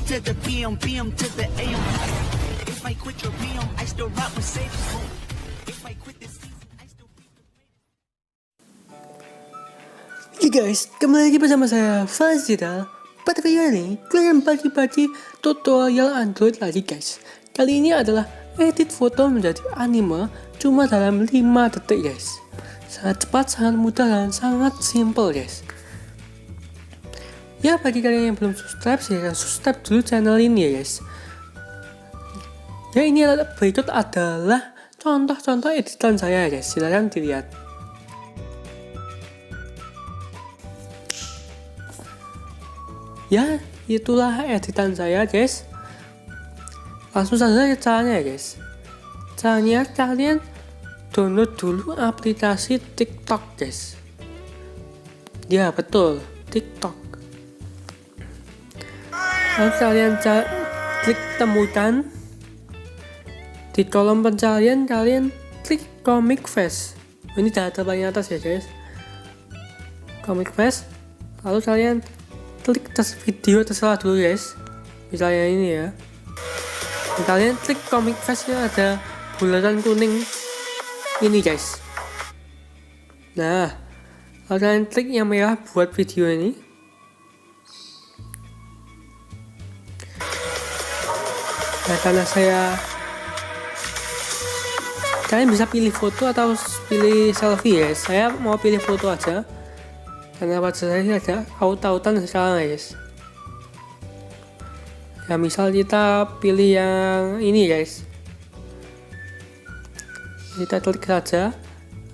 to the PM, PM to the AM. If I quit your PM, I still rock Mercedes. If I quit this season, I still be the greatest. Oke guys, kembali lagi bersama saya, Cedal. Pada video ini, kalian bagi-bagi tutorial Android lagi guys. Kali ini adalah edit foto menjadi anime cuma dalam 5 detik guys. Sangat cepat, sangat mudah, dan sangat simple guys. Ya, bagi kalian yang belum subscribe, silahkan subscribe dulu channel ini ya guys. Ya, ini berikut adalah contoh-contoh editan saya guys, silahkan dilihat. Ya, itulah editan saya guys. Langsung saja ke caranya ya guys. Caranya kalian download dulu aplikasi TikTok guys. Ya betul, TikTok. Lalu kalian klik temukan. Di kolom pencarian kalian klik comic face. Ini data paling atas ya guys. Comic face. Lalu kalian klik video terserah dulu guys. Misalnya ini ya. Dan kalian klik comic face-nya, ada bulatan kuning ini guys. Nah, lalu kalian klik yang merah buat video ini. Nah, karena kalian bisa pilih foto atau pilih selfie guys. Saya mau pilih foto aja karena pada saya ada autan sekarang guys. Ya, misal kita pilih yang ini guys. Kita klik saja,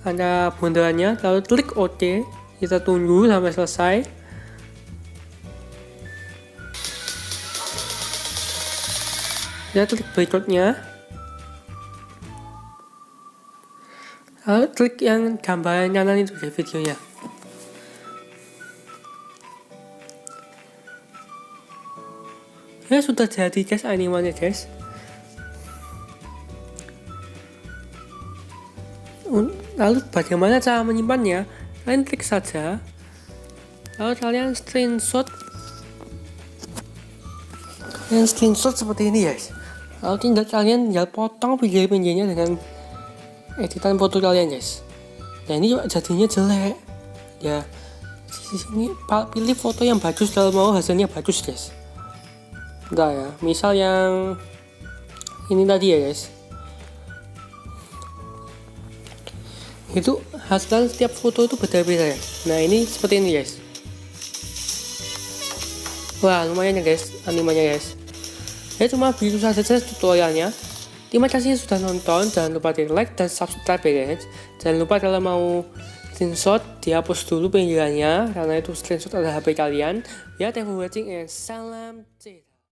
ada bundarannya, lalu klik OK. Kita tunggu sampai selesai. Kita klik berikutnya, lalu klik yang gambaran kanan itu di videonya. Ya, sudah jadi guys animenya guys. Lalu bagaimana cara menyimpannya? Kalian klik saja, lalu kalian screenshot seperti ini guys. Lalu kalian tinggal potong pinggir-pinggirnya dengan editan foto kalian guys. Nah, ini juga jadinya jelek ya. Di sini pilih foto yang bagus kalau mau hasilnya bagus guys. Enggak ya, misal yang ini tadi ya guys. Itu hasil setiap foto itu beda-beda ya. Nah, ini seperti ini guys. Wah, lumayan ya guys animenya guys. Ya, cuma begitu saja tutorialnya. Terima kasih sudah nonton. Jangan lupa di like dan subscribe ya guys. Jangan lupa kalau mau screenshot dihapus dulu pinggirannya, karena itu screenshot ada HP kalian. Ya, thank you for watching and salam Cedal.